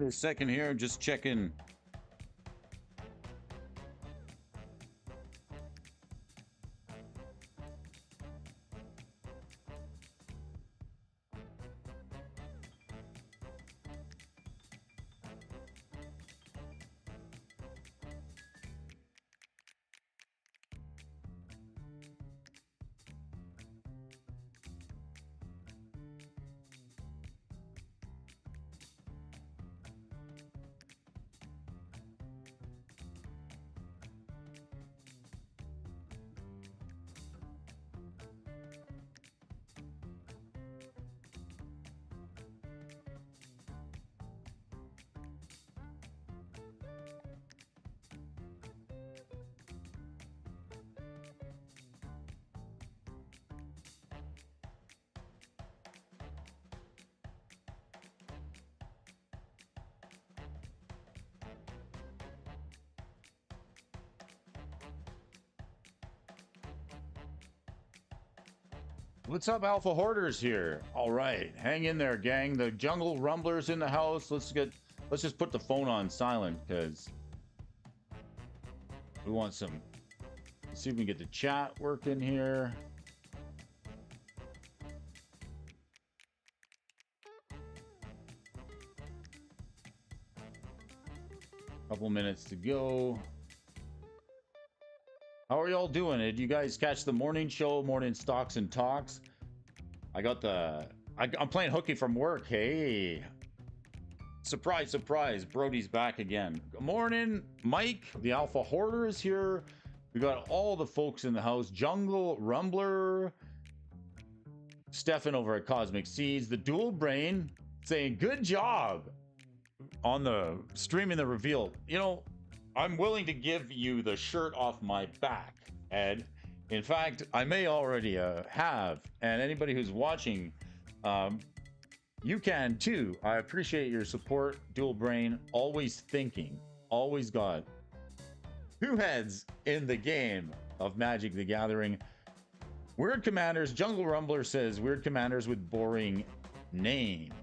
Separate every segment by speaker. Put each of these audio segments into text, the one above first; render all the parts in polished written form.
Speaker 1: a second here, just checking. What's up, Alpha Hoarders here? All right, hang in there, gang. The Jungle Rumblers in the house. Let's just put the phone on silent because we want some. Let's see if we can get the chat working here. Couple minutes to go. How are y'all doing? Did you guys catch the morning show, Morning Stocks and Talks? I'm playing hooky from work. Hey, surprise, surprise. Brody's back again. Good morning, Mike. The Alpha Hoarder is here. We got all the folks in the house. Jungle Rumbler, Stefan over at Cosmic Seeds, the Dual Brain saying good job on the streaming the reveal. You know, I'm willing to give you the shirt off my back, Ed. In fact, I may already have, and anybody who's watching, you can too. I appreciate your support, Dual Brain. Always thinking, always got two heads in the game of Magic the Gathering. Weird Commanders, Jungle Rumbler says, weird commanders with boring names.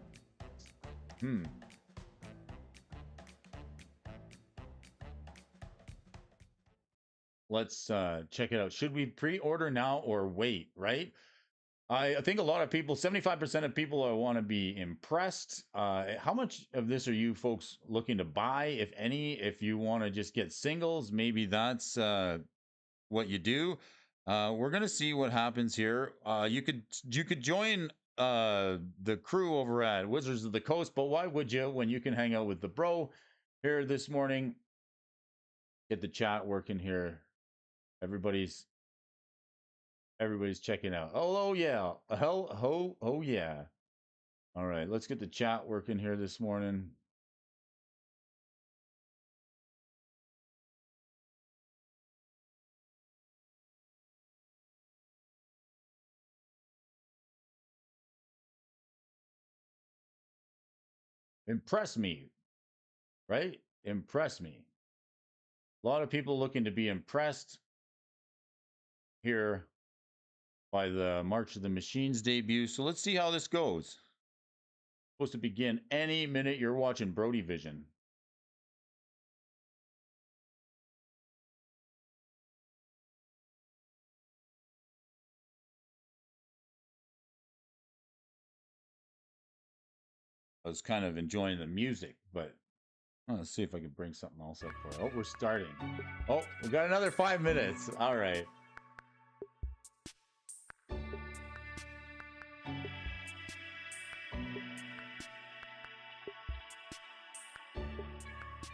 Speaker 1: Let's check it out. Should we pre-order now or wait, right? I think a lot of people, 75% of people want to be impressed. How much of this are you folks looking to buy, if any? If you want to just get singles, maybe that's what you do. We're going to see what happens here. You could join the crew over at Wizards of the Coast, but why would you when you can hang out with the bro here this morning? Get the chat working here. Everybody's checking out. Oh yeah. Oh yeah. All right, let's get the chat working here this morning. Impress me, right? Impress me. A lot of people looking to be impressed here by the March of the Machines debut. So let's see how this goes. Supposed to begin any minute you're watching Brody Vision. I was kind of enjoying the music, but let's see if I can bring something else up for it. Oh, we're starting. Oh, we got another 5 minutes. All right.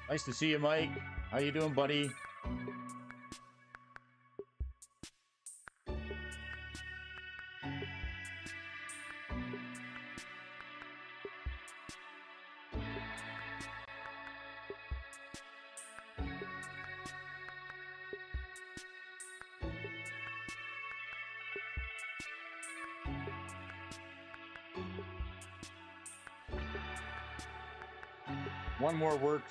Speaker 1: Nice to see you, Mike. How you doing, buddy? One more work.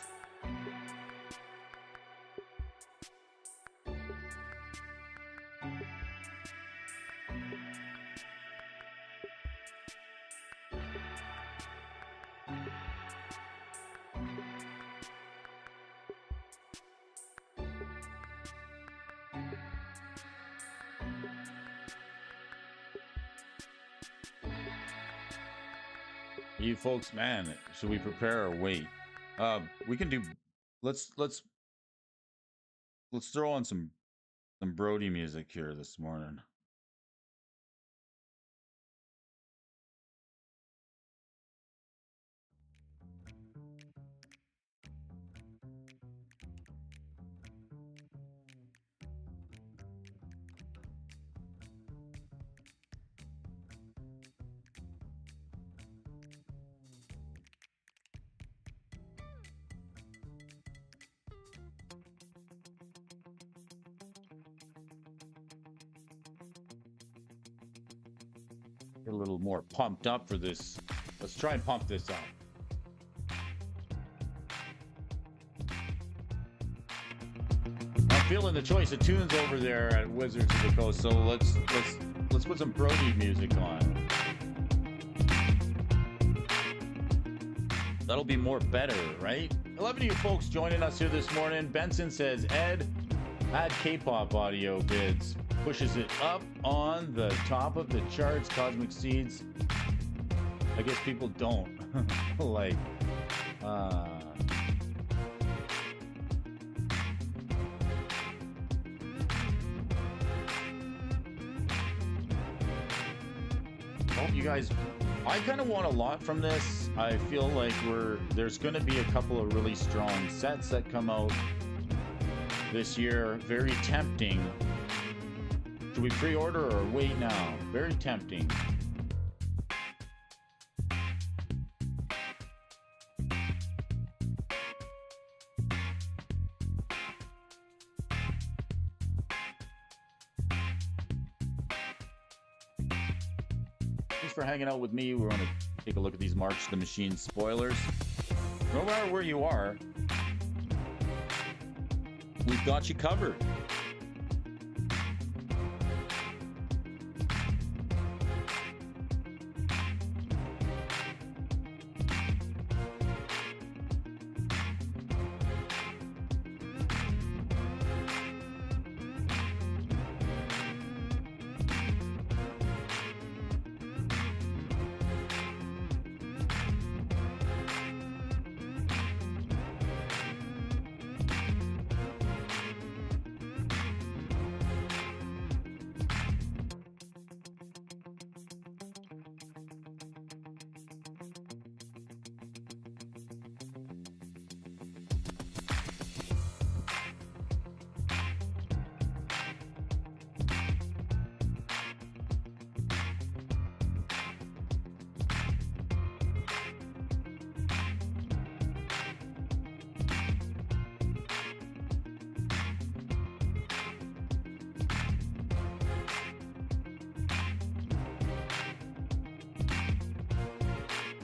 Speaker 1: You folks, man, should we prepare or wait? We can do. Let's throw on some Brody music here this morning. Get a little more pumped up for this. Let's try and pump this up. I'm feeling the choice of tunes over there at Wizards of the Coast, so let's put some Brody music on. That'll be more better, right? 11 of you folks joining us here this morning. Benson says, Ed, add K-pop audio bids. Pushes it up on the top of the charts. Cosmic Seeds. I guess people don't like hope you guys, I kind of want a lot from this. I feel like there's going to be a couple of really strong sets that come out this year. Very tempting. Should we pre-order or wait now? Very tempting. Thanks for hanging out with me. We're going to take a look at these March the Machine spoilers. No matter where you are, we've got you covered.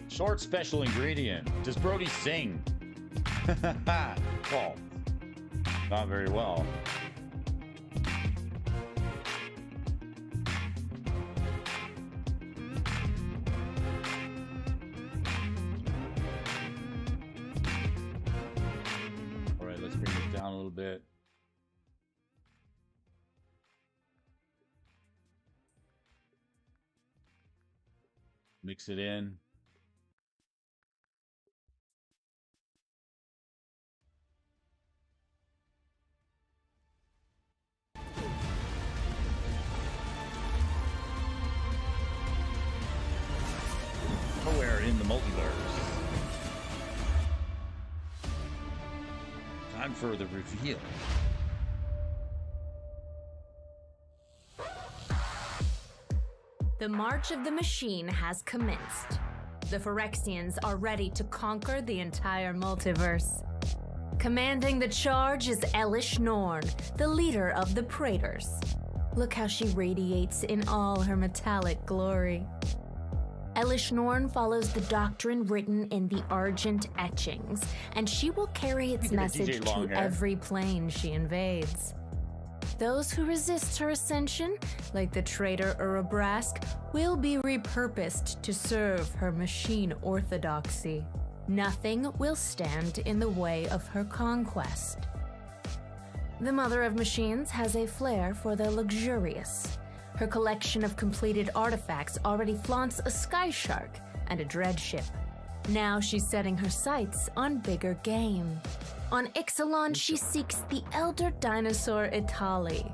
Speaker 1: Short special ingredient. Does Brody sing? Well, not very well. All right, let's bring it down a little bit. Mix it in. In the multiverse. Time for the reveal.
Speaker 2: The March of the Machine has commenced. The Phyrexians are ready to conquer the entire multiverse. Commanding the charge is Elish Norn, the leader of the Praetors. Look how she radiates in all her metallic glory. Elish Norn follows the doctrine written in the Argent Etchings, and she will carry its message to every plane she invades. Those who resist her ascension, like the traitor Urabrask, will be repurposed to serve her machine orthodoxy. Nothing will stand in the way of her conquest. The Mother of Machines has a flair for the luxurious. Her collection of completed artifacts already flaunts a sky shark and a dread ship. Now she's setting her sights on bigger game. On Ixalan, she seeks the elder dinosaur Itali.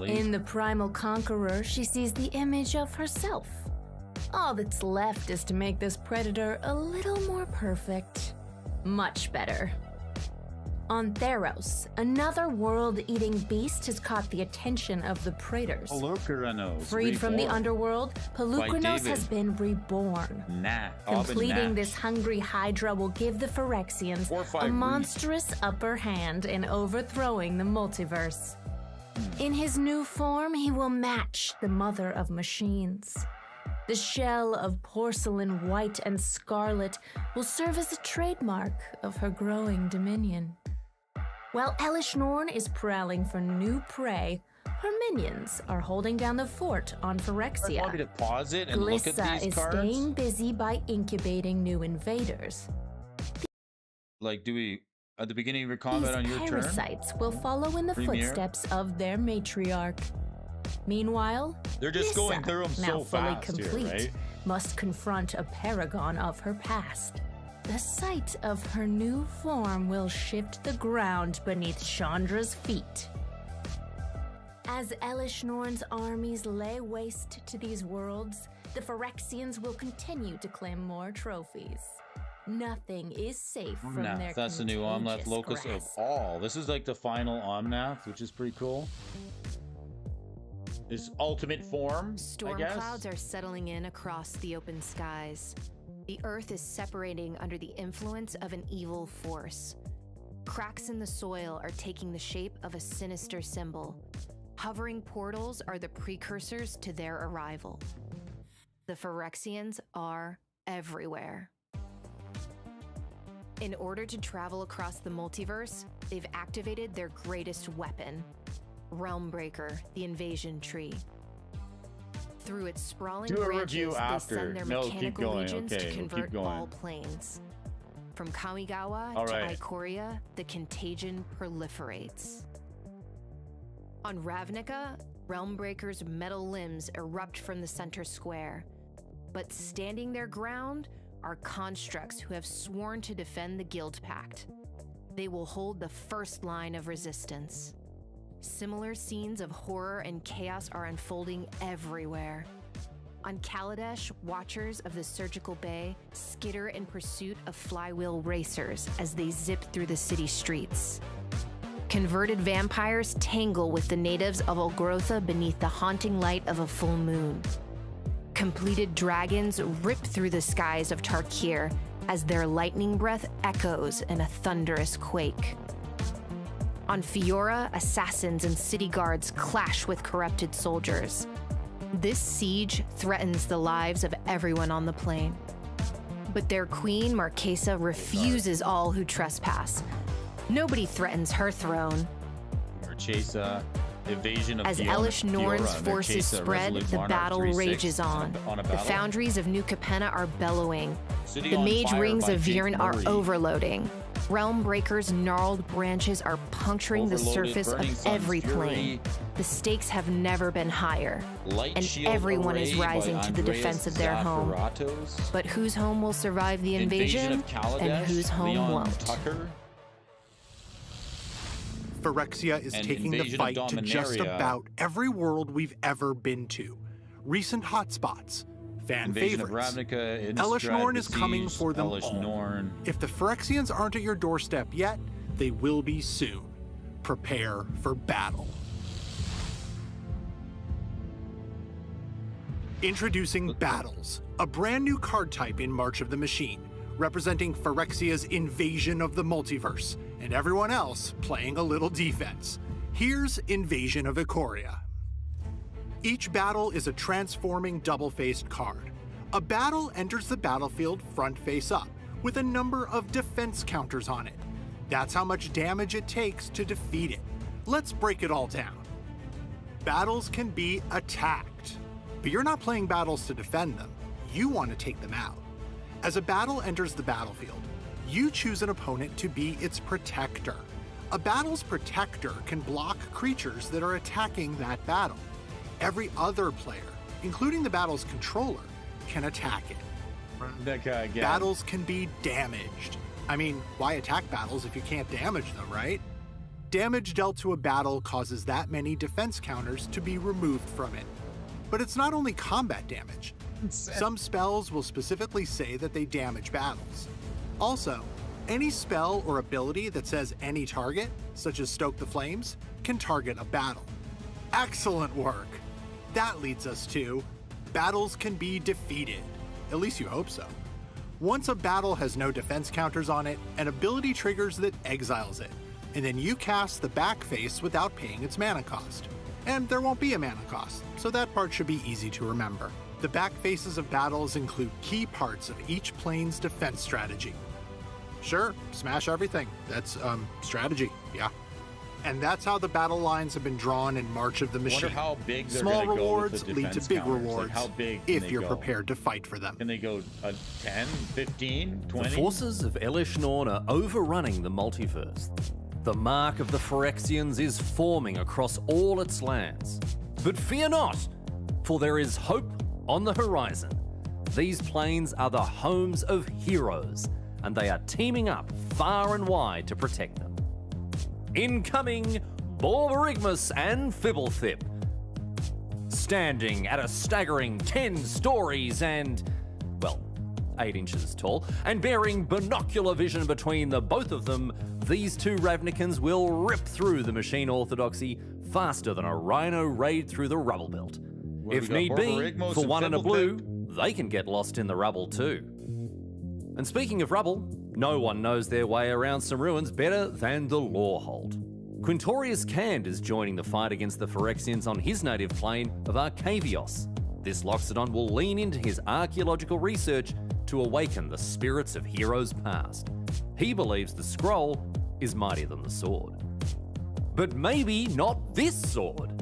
Speaker 2: In the Primal Conqueror, she sees the image of herself. All that's left is to make this predator a little more perfect. Much better. On Theros, another world-eating beast has caught the attention of the Praetors. Freed from the underworld, Pelukranos has been reborn. Completing this hungry Hydra will give the Phyrexians a monstrous upper hand in overthrowing the multiverse. In his new form, he will match the mother of machines. The shell of porcelain white and scarlet will serve as a trademark of her growing dominion. While Elish Norn is prowling for new prey, her minions are holding down the fort on Phyrexia.
Speaker 1: Want me to pause it and look at
Speaker 2: Glissa
Speaker 1: these
Speaker 2: is
Speaker 1: cards?
Speaker 2: staying busy by incubating new invaders.
Speaker 1: Like, do we, at the beginning of your combat on your
Speaker 2: These
Speaker 1: turn?
Speaker 2: parasites will follow in the
Speaker 1: Premier?
Speaker 2: footsteps of their matriarch. Meanwhile,
Speaker 1: They're just going through them
Speaker 2: now
Speaker 1: so
Speaker 2: fully
Speaker 1: fast
Speaker 2: complete,
Speaker 1: here, right?
Speaker 2: must confront a paragon of her past. The sight of her new form will shift the ground beneath Chandra's feet. As Elish Norn's armies lay waste to these worlds, the Phyrexians will continue to claim more trophies. Nothing is safe from their
Speaker 1: Omnath, that's the new Omnath
Speaker 2: contagious
Speaker 1: locus of
Speaker 2: grasp.
Speaker 1: all. This is like the final Omnath, which is pretty cool. His ultimate form,
Speaker 3: Storm
Speaker 1: I guess.
Speaker 3: clouds are settling in across the open skies. The earth is separating under the influence of an evil force. Cracks in the soil are taking the shape of a sinister symbol. Hovering portals are the precursors to their arrival. The Phyrexians are everywhere. In order to travel across the multiverse, they've activated their greatest weapon, Realmbreaker, the invasion tree. Through its sprawling
Speaker 1: Do a
Speaker 3: branches,
Speaker 1: review
Speaker 3: they
Speaker 1: after.
Speaker 3: send their
Speaker 1: No, keep
Speaker 3: mechanical
Speaker 1: going.
Speaker 3: legions
Speaker 1: Okay,
Speaker 3: to
Speaker 1: we'll keep
Speaker 3: convert
Speaker 1: going.
Speaker 3: all planes. From Kamigawa
Speaker 1: All
Speaker 3: to
Speaker 1: right.
Speaker 3: Ikoria, the contagion proliferates. On Ravnica, Realmbreaker's metal limbs erupt from the center square. But standing their ground are constructs who have sworn to defend the Guild Pact. They will hold the first line of resistance. Similar scenes of horror and chaos are unfolding everywhere. On Kaladesh, watchers of the Surgical Bay skitter in pursuit of flywheel racers as they zip through the city streets. Converted vampires tangle with the natives of Olgrotha beneath the haunting light of a full moon. Completed dragons rip through the skies of Tarkir as their lightning breath echoes in a thunderous quake. On Fiora, assassins and city guards clash with corrupted soldiers. This siege threatens the lives of everyone on the plane. But their queen, Marquesa, refuses all who trespass. Nobody threatens her throne.
Speaker 1: Marchesa, evasion of
Speaker 3: As
Speaker 1: Fiora,
Speaker 3: Elish Norn's
Speaker 1: Fiora,
Speaker 3: forces
Speaker 1: Marchesa,
Speaker 3: spread,
Speaker 1: Resolute
Speaker 3: the
Speaker 1: Monarch,
Speaker 3: battle
Speaker 1: 3/6
Speaker 3: rages on.
Speaker 1: on a
Speaker 3: The
Speaker 1: battle.
Speaker 3: foundries of New Capenna are bellowing.
Speaker 1: City
Speaker 3: The
Speaker 1: on
Speaker 3: mage
Speaker 1: Fire
Speaker 3: rings
Speaker 1: by
Speaker 3: of
Speaker 1: Jake
Speaker 3: Virn are
Speaker 1: Murray.
Speaker 3: overloading. Realmbreaker's gnarled branches are puncturing the
Speaker 1: Overloaded,
Speaker 3: surface
Speaker 1: Burning
Speaker 3: of
Speaker 1: Sun's
Speaker 3: every
Speaker 1: Fury.
Speaker 3: plane. The stakes have never been higher,
Speaker 1: Light
Speaker 3: and
Speaker 1: Shield
Speaker 3: everyone is
Speaker 1: Array by
Speaker 3: rising to the
Speaker 1: Andreas
Speaker 3: defense of their home.
Speaker 1: Zaffaratos.
Speaker 3: But whose home will survive the invasion,
Speaker 1: of Kaladesh,
Speaker 3: and whose home
Speaker 1: Leon
Speaker 3: won't?
Speaker 1: Tucker.
Speaker 4: Phyrexia is
Speaker 1: And
Speaker 4: taking the
Speaker 1: Invasion
Speaker 4: fight
Speaker 1: of
Speaker 4: to just
Speaker 1: Dominaria.
Speaker 4: about every world we've ever been to. Recent hotspots, fan
Speaker 1: Invasion of
Speaker 4: favorites.
Speaker 1: Ravnica,
Speaker 4: Elish Norn is coming for them
Speaker 1: Elish
Speaker 4: all.
Speaker 1: Norn.
Speaker 4: If the Phyrexians aren't at your doorstep yet, they will be soon. Prepare for battle. Introducing Battles, a brand new card type in March of the Machine, representing Phyrexia's invasion of the multiverse, and everyone else playing a little defense. Here's Invasion of Ikoria. Each battle is a transforming double-faced card. A battle enters the battlefield front face up, with a number of defense counters on it. That's how much damage it takes to defeat it. Let's break it all down. Battles can be attacked, but you're not playing battles to defend them. You want to take them out. As a battle enters the battlefield, you choose an opponent to be its protector. A battle's protector can block creatures that are attacking that battle. Every other player, including the battle's controller, can attack it.
Speaker 1: Again.
Speaker 4: Battles can be damaged. I mean, why attack battles if you can't damage them, right? Damage dealt to a battle causes that many defense counters to be removed from it. But it's not only combat damage. Some spells will specifically say that they damage battles. Also, any spell or ability that says any target, such as Stoke the Flames, can target a battle. Excellent work! That leads us to battles can be defeated. At least you hope so. Once a battle has no defense counters on it, an ability triggers that exiles it, and then you cast the back face without paying its mana cost. And there won't be a mana cost, so that part should be easy to remember. The back faces of battles include key parts of each plane's defense strategy. Sure, smash everything. That's, strategy, yeah. And that's how the battle lines have been drawn in March of the Machine.
Speaker 1: Wonder how big they're
Speaker 4: Small
Speaker 1: gonna
Speaker 4: rewards
Speaker 1: go with the
Speaker 4: lead to
Speaker 1: defense
Speaker 4: big
Speaker 1: counters.
Speaker 4: rewards
Speaker 1: Like how big
Speaker 4: if you're prepared to fight for them.
Speaker 1: Can they go 10, 15, 20?
Speaker 5: The forces of Elish Norn are overrunning the multiverse. The mark of the Phyrexians is forming across all its lands. But fear not, for there is hope on the horizon. These planes are the homes of heroes, and they are teaming up far and wide to protect them. Incoming, Borborygmus and Fibblethip. Standing at a staggering 10 stories and, well, 8 inches tall, and bearing binocular vision between the both of them, these two Ravnicans will rip through the machine orthodoxy faster than a rhino raid through the rubble belt. If need be, for one and a blue, they can get lost in the rubble too. And speaking of rubble, no one knows their way around some ruins better than the Lorehold. Quintorius Cand is joining the fight against the Phyrexians on his native plane of Arcavios. This Loxodon will lean into his archaeological research to awaken the spirits of heroes past. He believes the scroll is mightier than the sword. But maybe not this sword.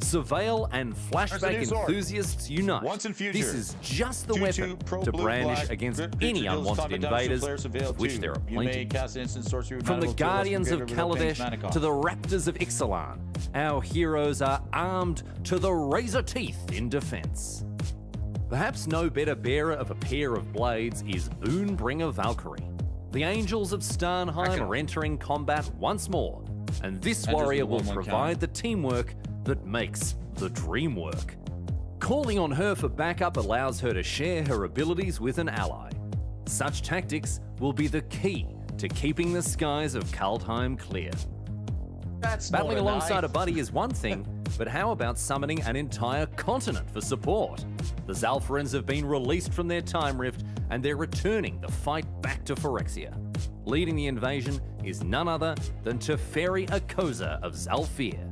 Speaker 5: Surveil and flashback enthusiasts unite.
Speaker 1: Once in future.
Speaker 5: This is just the
Speaker 1: 2/2
Speaker 5: weapon
Speaker 1: pro
Speaker 5: to
Speaker 1: blue
Speaker 5: brandish
Speaker 1: black,
Speaker 5: against
Speaker 1: grip
Speaker 5: any
Speaker 1: feature deals
Speaker 5: unwanted
Speaker 1: combat damage to
Speaker 5: invaders,
Speaker 1: players surveil
Speaker 5: of which
Speaker 1: 2.
Speaker 5: there are
Speaker 1: You may
Speaker 5: plenty.
Speaker 1: cast instant sorcery
Speaker 5: From the
Speaker 1: magical
Speaker 5: Guardians
Speaker 1: tools
Speaker 5: of
Speaker 1: from graveyard
Speaker 5: Kaladesh
Speaker 1: mana cost.
Speaker 5: to the Raptors of Ixalan, our heroes are armed to the razor teeth in defense. Perhaps no better bearer of a pair of blades is Boonbringer Valkyrie. The Angels of Starnheim are entering combat once more, and this warrior will provide the teamwork that makes the dream work. Calling on her for backup allows her to share her abilities with an ally. Such tactics will be the key to keeping the skies of Kaldheim clear. Battling alongside a buddy is one thing, but how about summoning an entire continent for support? The Zalfarans have been released from their time rift, and they're returning the fight back to Phyrexia. Leading the invasion is none other than Teferi Akosa of Zalfir.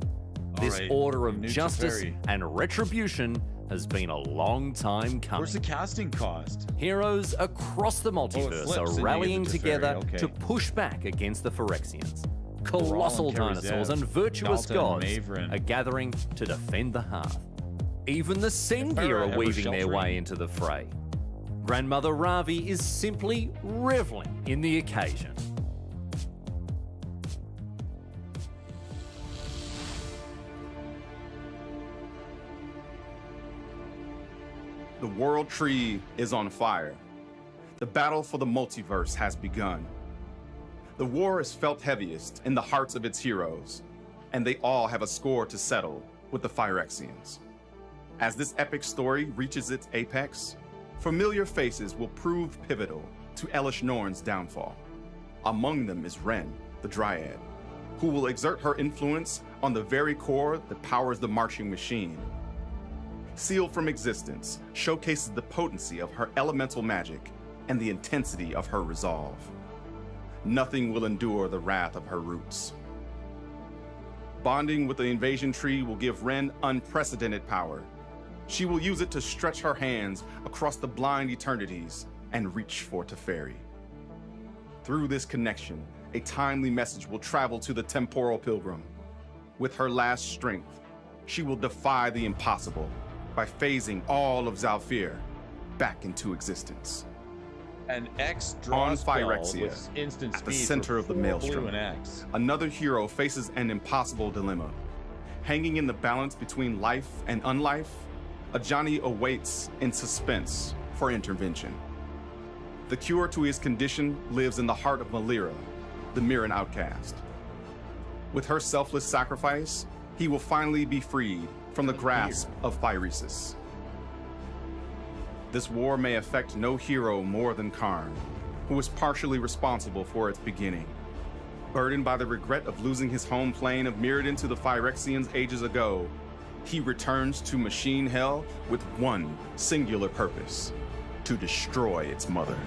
Speaker 5: This order of justice and retribution has been a long time coming.
Speaker 1: Where's the casting cost?
Speaker 5: Heroes across the multiverse are rallying together
Speaker 1: okay.
Speaker 5: to push back against the Phyrexians. Colossal dinosaurs and virtuous
Speaker 1: Dalton,
Speaker 5: gods
Speaker 1: Maverin.
Speaker 5: are gathering to defend the hearth. Even the Sengir are weaving their way into the fray. Grandmother Ravi is simply reveling in the occasion.
Speaker 6: The World Tree is on fire. The battle for the multiverse has begun. The war is felt heaviest in the hearts of its heroes, and they all have a score to settle with the Phyrexians. As this epic story reaches its apex, familiar faces will prove pivotal to Elish Norn's downfall. Among them is Ren, the Dryad, who will exert her influence on the very core that powers the marching machine. Sealed from Existence showcases the potency of her elemental magic and the intensity of her resolve. Nothing will endure the wrath of her roots. Bonding with the invasion tree will give Ren unprecedented power. She will use it to stretch her hands across the blind eternities and reach for Teferi. Through this connection, a timely message will travel to the temporal pilgrim. With her last strength, she will defy the impossible by phasing all of Zalfir back into existence.
Speaker 1: An X draw
Speaker 6: On
Speaker 1: spell
Speaker 6: Phyrexia,
Speaker 1: with instant
Speaker 6: at the
Speaker 1: speed
Speaker 6: center
Speaker 1: for
Speaker 6: of the
Speaker 1: 4
Speaker 6: maelstrom,
Speaker 1: blue and X.
Speaker 6: another hero faces an impossible dilemma. Hanging in the balance between life and unlife, Ajani awaits in suspense for intervention. The cure to his condition lives in the heart of Malira, the Mirren outcast. With her selfless sacrifice, he will finally be freed from the grasp of Phyresis. This war may affect no hero more than Karn, who was partially responsible for its beginning. Burdened by the regret of losing his home plane of Mirrodin to the Phyrexians ages ago, he returns to Machine Hell with one singular purpose: to destroy its mother.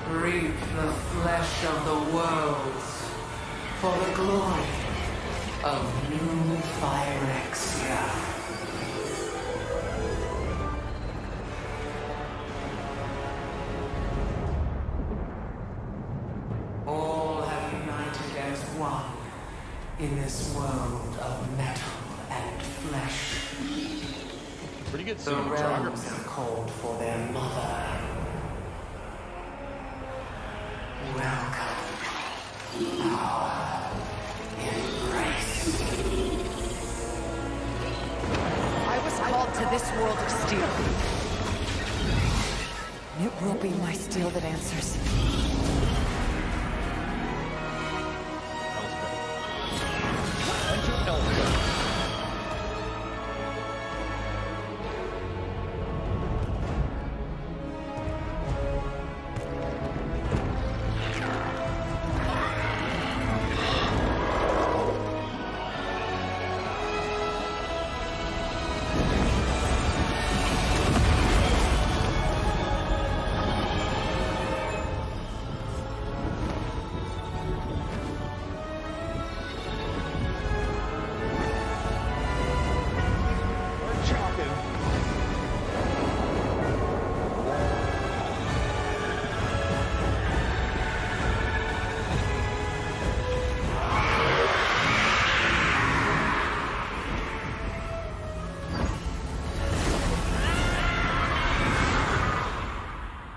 Speaker 7: Reap the flesh of the worlds for the glory of new Phyrexia. All have united as one in this world of metal and flesh.
Speaker 1: Pretty good
Speaker 7: The realms
Speaker 1: cinematography.
Speaker 7: have called for their mother. Welcome, our embrace.
Speaker 8: I was called to this world of steel. And it will be my steel that answers.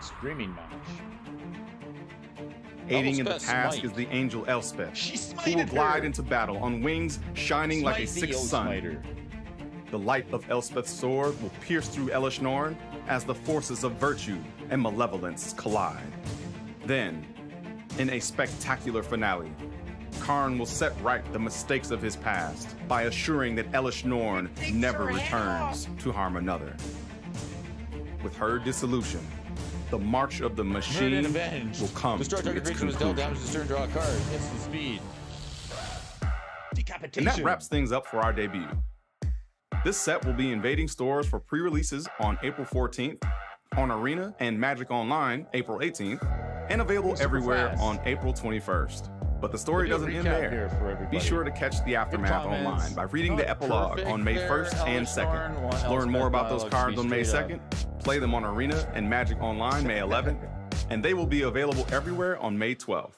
Speaker 1: Screaming match.
Speaker 6: Aiding in the
Speaker 1: Elspeth's
Speaker 6: task
Speaker 1: might.
Speaker 6: is the angel Elspeth,
Speaker 1: She
Speaker 6: who will
Speaker 1: smited
Speaker 6: glide
Speaker 1: her.
Speaker 6: into battle on wings shining like a
Speaker 1: Smite the
Speaker 6: sixth
Speaker 1: old
Speaker 6: sun.
Speaker 1: smiter.
Speaker 6: The light of Elspeth's sword will pierce through Elish Norn as the forces of virtue and malevolence collide. Then, in a spectacular finale, Karn will set right the mistakes of his past by assuring that Elish Norn never returns to harm another. With her dissolution, the march of the
Speaker 1: Hurt
Speaker 6: machine
Speaker 1: and avenge.
Speaker 6: will come
Speaker 1: Destroy
Speaker 6: to
Speaker 1: target
Speaker 6: its
Speaker 1: creature was dealt
Speaker 6: conclusion.
Speaker 1: damage to turn, draw a card. Instant speed. Decapitation.
Speaker 6: And that wraps things up for our debut. This set will be invading stores for pre-releases on April 14th, on Arena and Magic Online April 18th, and available
Speaker 1: Super
Speaker 6: everywhere
Speaker 1: fast.
Speaker 6: on April 21st. But the story
Speaker 1: We'll do a
Speaker 6: doesn't end
Speaker 1: recap
Speaker 6: there.
Speaker 1: here for everybody.
Speaker 6: Be sure to catch the aftermath
Speaker 1: comments.
Speaker 6: online by reading the
Speaker 1: Not
Speaker 6: epilogue
Speaker 1: perfect
Speaker 6: on May
Speaker 1: there,
Speaker 6: 1st and
Speaker 1: Elish
Speaker 6: 2nd.
Speaker 1: Norn. Want
Speaker 6: Learn
Speaker 1: Elspeth
Speaker 6: more about those
Speaker 1: dialogue to
Speaker 6: cards
Speaker 1: be
Speaker 6: on May
Speaker 1: straight
Speaker 6: 2nd, play them on Arena and Magic Online May 11th, and they will be available everywhere on May 12th.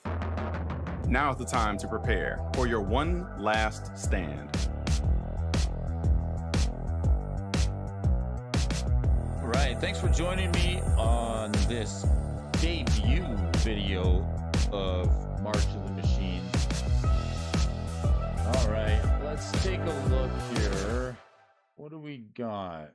Speaker 6: Now is the time to prepare for your one last stand.
Speaker 1: All right, thanks for joining me on this debut video of March of the Machine. All right, let's take a look here. What do we got?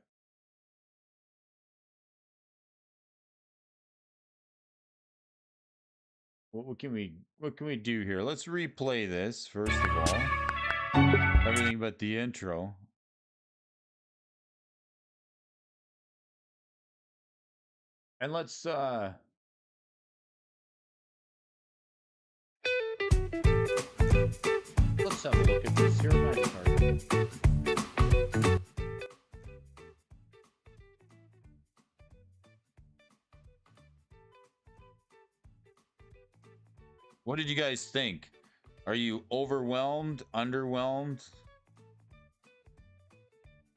Speaker 1: What can we do here? Let's replay this first of all. Everything but the intro. And let's have a look at this here match card. What did you guys think? Are you overwhelmed, underwhelmed?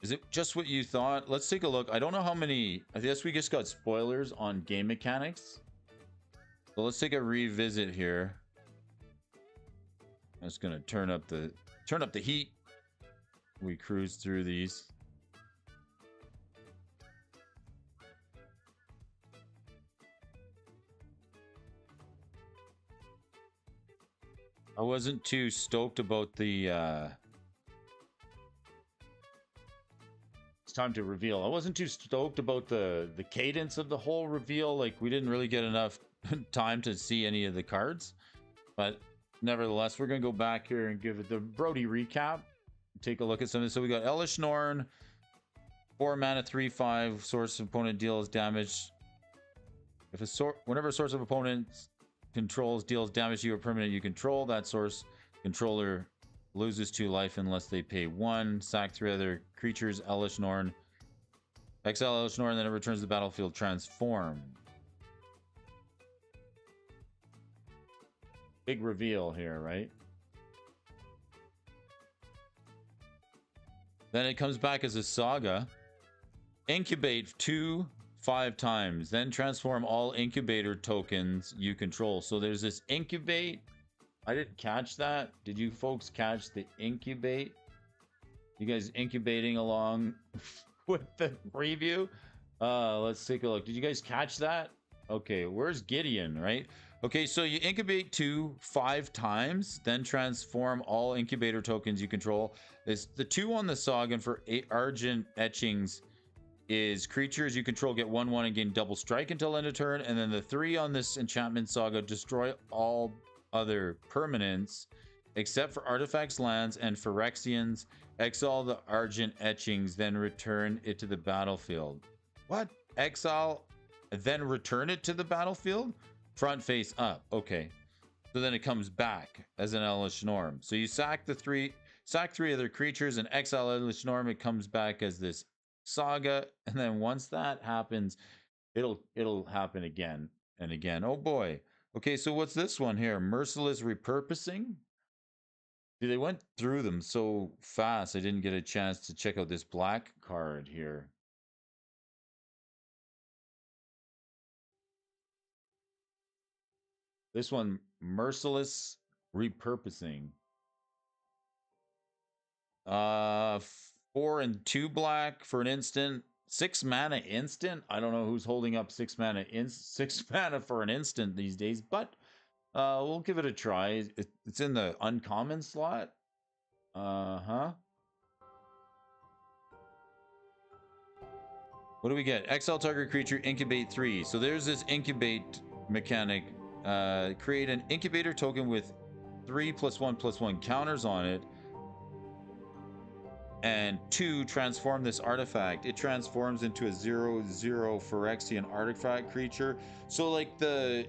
Speaker 1: Is it just what you thought? Let's take a look. I don't know how many. I guess we just got spoilers on game mechanics. So let's take a revisit here. I'm just gonna turn up the heat. We cruise through these. I wasn't too stoked about the it's time to reveal. I wasn't too stoked about the cadence of the whole reveal. Like, we didn't really get enough time to see any of the cards, but nevertheless, we're gonna go back here and give it the Brody recap. Take a look at something. So we got Elish Norn, 4 mana, 3/5. Source of opponent deals damage. If whenever a source of opponent controls deals damage to you or permanent you control, that source controller loses 2 life unless they pay 1. Sack 3 other creatures. Elish Norn. Exile Elish Norn, then it returns to the battlefield transform. Big reveal here, right? Then it comes back as a saga. Incubate 5 times, then transform all incubator tokens you control. So there's this incubate. I didn't catch that. Did you folks catch the incubate? You guys incubating along with the preview? Let's take a look. Did you guys catch that? Okay, where's Gideon, right? Okay, so you incubate 5 times, then transform all incubator tokens you control. It's the 2 on the Saga for Argent Etchings is creatures you control get 1/1 and gain double strike until end of turn, and then the 3 on this enchantment saga destroy all other permanents except for artifacts, lands, and Phyrexians. Exile the Argent Etchings, then return it to the battlefield. What? Exile, then return it to the battlefield? Front face up. Okay. So then it comes back as an Elish Norm. So you sack 3 other creatures and exile Elish Norm. It comes back as this saga, and then once that happens, it'll happen again and again. Oh boy. Okay, so what's this one here? Merciless Repurposing. Dude, they went through them so fast I didn't get a chance to check out this black card here. This one, Merciless Repurposing. 4 and 2 black for an instant. 6 mana instant. I don't know who's holding up 6 mana 6 mana for an instant these days, but we'll give it a try. It's in the uncommon slot. What do we get? Exile target creature, incubate 3. So there's this incubate mechanic. Create an incubator token with 3+1/+1 counters on it. And 2, transform this artifact. It transforms into a 0/0 Phyrexian artifact creature. So like the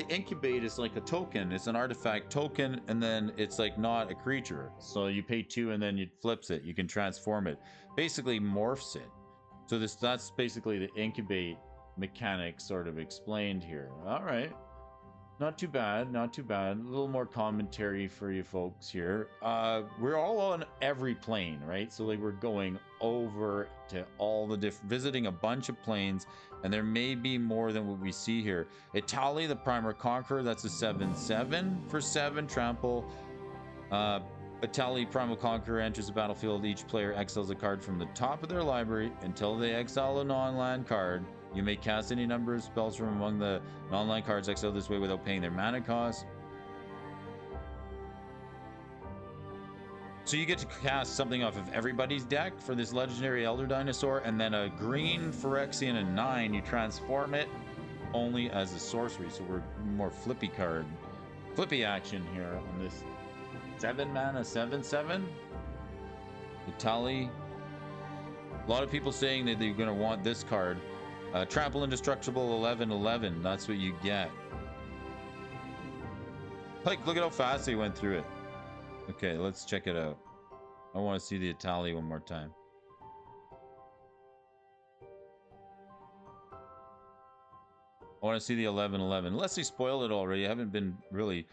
Speaker 1: incubate is like a token. It's an artifact token, and then it's like not a creature. So you pay 2 and then it flips it. You can transform it. Basically morphs it. So that's basically the incubate mechanic sort of explained here. All right. Not too bad, not too bad. A little more commentary for you folks here. We're all on every plane, right? So like we're going over to all the visiting a bunch of planes, and there may be more than what we see here. Itali, the Primer Conqueror, that's a 7/7 for 7 trample. Itali, Primal Conqueror enters the battlefield. Each player exiles a card from the top of their library until they exile a non-land card. You may cast any number of spells from among the non-land cards exiled this way without paying their mana cost. So you get to cast something off of everybody's deck for this legendary Elder Dinosaur, and then a green Phyrexian and 9, you transform it only as a sorcery. So we're more flippy action here on this 7 mana 7/7. Itali. A lot of people saying that they're going to want this card. Trample Indestructible 11/11. That's what you get. Like, look at how fast they went through it. Okay, let's check it out. I want to see the Itali one more time. I want to see the 11/11. Unless they spoiled it already. I haven't been really.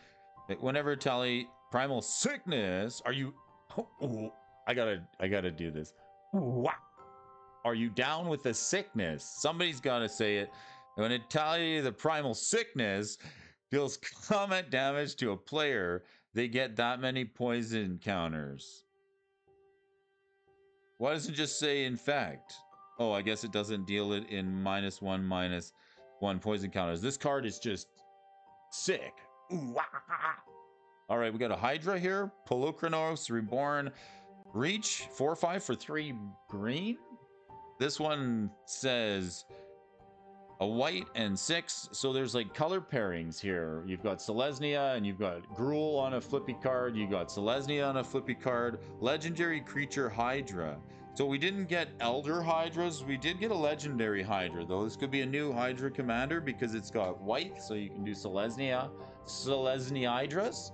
Speaker 1: Whenever Itali, Primal Sickness. Are you? Oh, I gotta do this. Wow. Are you down with the sickness? Somebody's got to say it. When Itali, the Primal Sickness, deals combat damage to a player, they get that many poison counters. Why doesn't it just say infect? Oh, I guess it doesn't deal it in -1/-1 poison counters. This card is just sick. Ooh, All right, we got a Hydra here. Polukranos, Reborn. Reach, 4/5 for 3 green. This one says a white and 6. So there's like color pairings here. You've got Selesnya and you've got Gruul on a flippy card. You got Selesnya on a flippy card. Legendary creature Hydra. So we didn't get Elder Hydras. We did get a legendary Hydra, though. This could be a new Hydra commander because it's got white, so you can do Selesnya Hydras.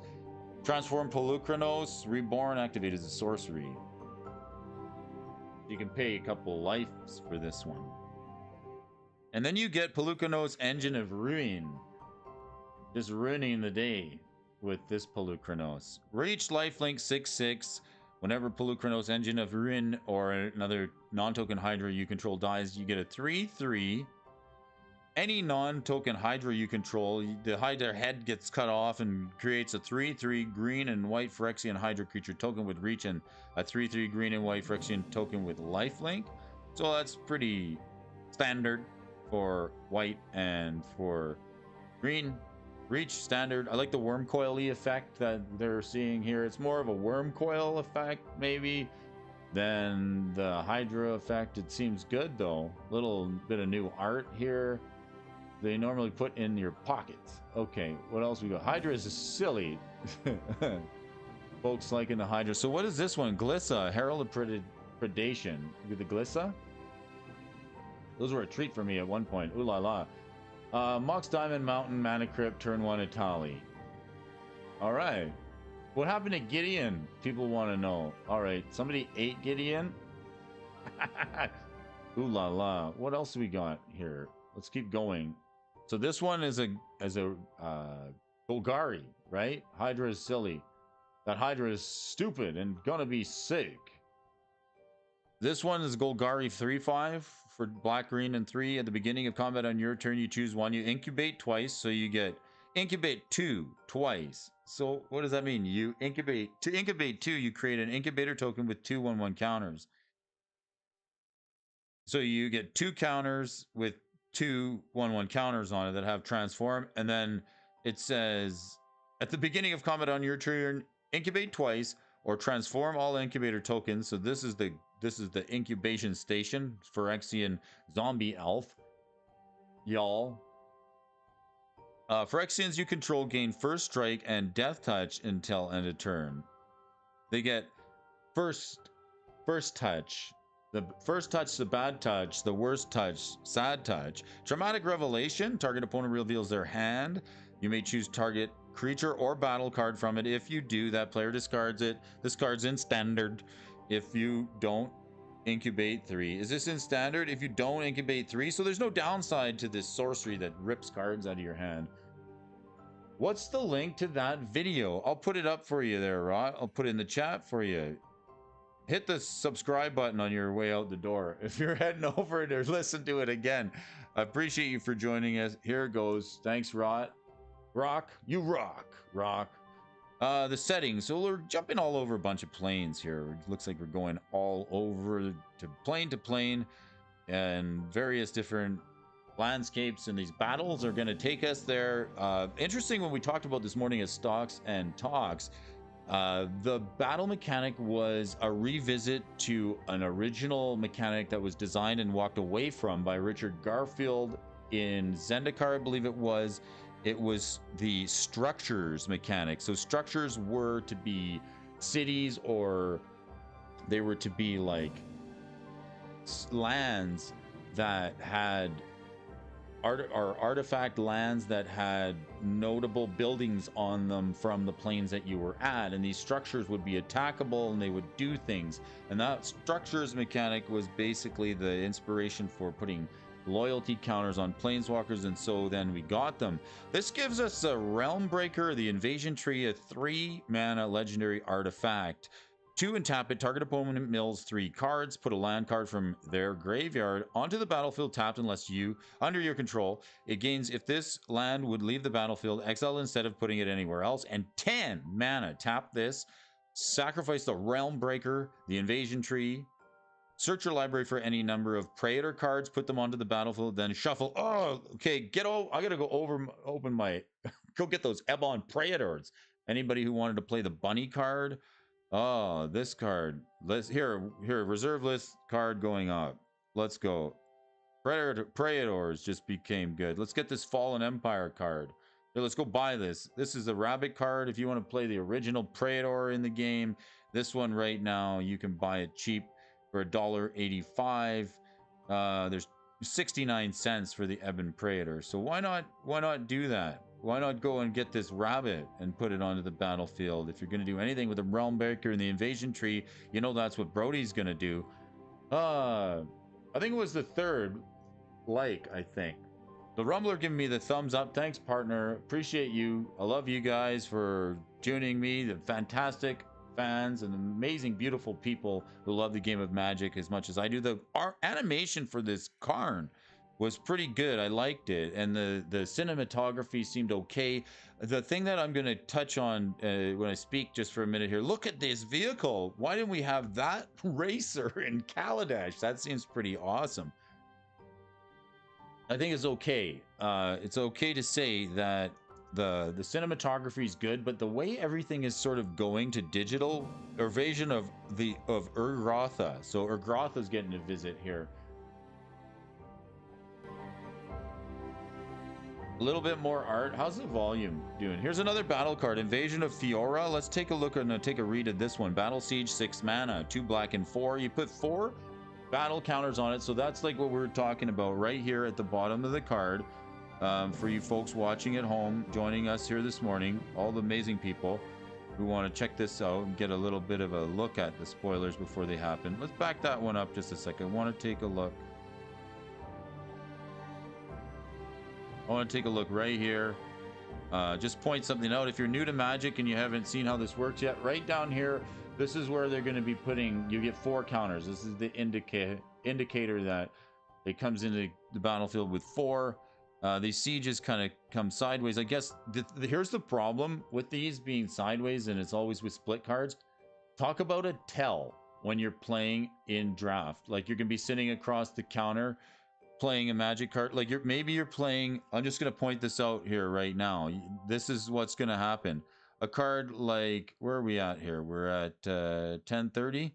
Speaker 1: Transform Polukranos, Reborn, activate as a sorcery. You can pay a couple lives for this one. And then you get Polukranos, Engine of Ruin. Just ruining the day with this Polukranos. Reach, lifelink, 6/6. Whenever Polukranos, Engine of Ruin, or another non-token Hydra you control dies, you get a 3/3. Any non-token Hydra you control, the Hydra head gets cut off and creates a 3/3 green and white Phyrexian Hydra creature token with reach and a 3/3 green and white Phyrexian token with lifelink. So that's pretty standard for white and for green. Reach, standard. I like the worm coil-y effect that they're seeing here. It's more of a worm coil effect, maybe, than the Hydra effect. It seems good, though. Little bit of new art here. They normally put in your pockets. Okay, what else we got? Hydra is silly. Folks liking the Hydra. So what is this one? Glissa, Herald of Predation. With the Glissa? Those were a treat for me at one point. Ooh la la. Mox Diamond Mountain, Mana Crypt, turn 1 Itali. All right. What happened to Gideon? People want to know. All right. Somebody ate Gideon? Ooh la la. What else do we got here? Let's keep going. So this one is a Golgari, right? Hydra is silly. That Hydra is stupid and gonna be sick. This one is Golgari 3/5 for black, green, and 3. At the beginning of combat on your turn, you choose one. You incubate twice, so you get incubate 2 twice. So what does that mean? You incubate. To incubate 2, you create an incubator token with 2 1/1 counters. So you get 2 counters with 2 1/1 counters on it that have transform, and then it says at the beginning of combat on your turn, incubate twice or transform all incubator tokens. So this is the incubation station, Phyrexian zombie elf. Y'all. Phyrexians you control gain first strike and death touch until end of turn. They get first touch. The first touch, the bad touch, the worst touch, sad touch. Traumatic Revelation, target opponent reveals their hand. You may choose target creature or battle card from it. If you do, that player discards it. This card's in standard. If you don't, incubate 3. Is this in standard? If you don't, incubate 3. So there's no downside to this sorcery that rips cards out of your hand. What's the link to that video? I'll put it up for you there, Rod. I'll put it in the chat for you. Hit the subscribe button on your way out the door if you're heading over to listen to it again. I appreciate you for joining us. Here it goes. Thanks, Rod. Rock. You rock. Rock. The settings. So we're jumping all over a bunch of planes here. It looks like we're going all over to plane and various different landscapes, and these battles are going to take us there. Interesting, when we talked about this morning as stocks and talks, the battle mechanic was a revisit to an original mechanic that was designed and walked away from by Richard Garfield in Zendikar, I believe it was. It was the structures mechanic. So structures were to be cities, or they were to be like lands that had artifact lands that had notable buildings on them from the planes that you were at, and these structures would be attackable and they would do things. And that structures mechanic was basically the inspiration for putting loyalty counters on planeswalkers, and so then we got them. This gives us a Realm Breaker, the Invasion Tree, a 3 mana legendary artifact. 2 and tap it. Target opponent mills 3 cards. Put a land card from their graveyard onto the battlefield tapped unless you under your control. It gains, if this land would leave the battlefield, exile instead of putting it anywhere else. And 10 mana. Tap this. Sacrifice the Realm Breaker, the Invasion Tree. Search your library for any number of Praetor cards, put them onto the battlefield, then shuffle. Oh, okay, I gotta go open my, go get those Ebon Praetors Anybody who wanted to play the bunny card, oh, this card. Here, reserve list card going up. Let's go. Praetors just became good. Let's get this Fallen Empire card. Here, let's go buy this. This is a rabbit card. If you want to play the original Praetor in the game, this one right now, you can buy it cheap for $1.85. There's 69 cents for the Ebon Praetor. So why not do that? Why not go and get this rabbit and put it onto the battlefield? If you're going to do anything with the Realm Breaker and the Invasion Tree, you know that's what Brody's going to do. I think it was the third I think. The Rumbler giving me the thumbs up. Thanks, partner. Appreciate you. I love you guys for tuning me. The fantastic fans and amazing, beautiful people who love the game of Magic as much as I do. Our animation for this Karn was pretty good. I liked it. And the cinematography seemed okay. The thing that I'm going to touch on when I speak just for a minute here, look at this vehicle. Why didn't we have that racer in Kaladesh? That seems pretty awesome. I think it's okay. It's okay to say that the cinematography is good, but the way everything is sort of going to digital, Invasion of Urgrotha. So Urgrotha's getting a visit here. A little bit more art. How's the volume doing? Here's another battle card, Invasion of Fiora. Let's take a look and take a read of this one. Battle Siege, 6 mana, 2 black and 4. You put 4 battle counters on it, so that's like what we're talking about right here at the bottom of the card. For you folks watching at home, joining us here this morning, all the amazing people who want to check this out and get a little bit of a look at the spoilers before they happen. Let's back that one up just a second. I want to take a look. I want to take a look right here. Just point something out. If you're new to Magic and you haven't seen how this works yet, right down here, this is where they're going to be putting, you get 4 counters. This is the indicator that it comes into the battlefield with 4. These sieges kind of come sideways. I guess here's the problem with these being sideways, and it's always with split cards. Talk about a tell when you're playing in draft. Like you're going to be sitting across the counter playing a Magic card. Like maybe you're playing, I'm just going to point this out here right now. This is what's going to happen. A card like, where are we at here? We're at 1030.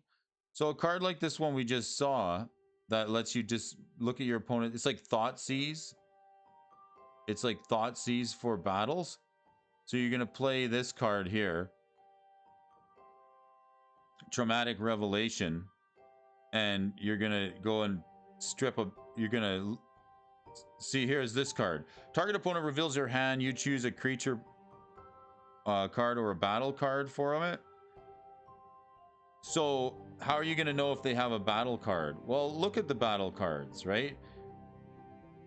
Speaker 1: So a card like this one we just saw that lets you just look at your opponent. It's like Thoughtseize. It's like Thoughtseize for battles. So you're going to play this card here. Traumatic Revelation. And you're going to go and strip a, you're going to see, here's this card. Target opponent reveals their hand. You choose a creature card or a battle card for it. So how are you going to know if they have a battle card? Well, look at the battle cards, right?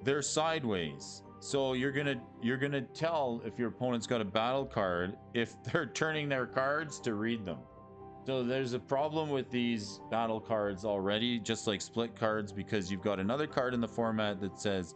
Speaker 1: They're sideways. So you're gonna tell if your opponent's got a battle card if they're turning their cards to read them. So there's a problem with these battle cards already, just like split cards, because you've got another card in the format that says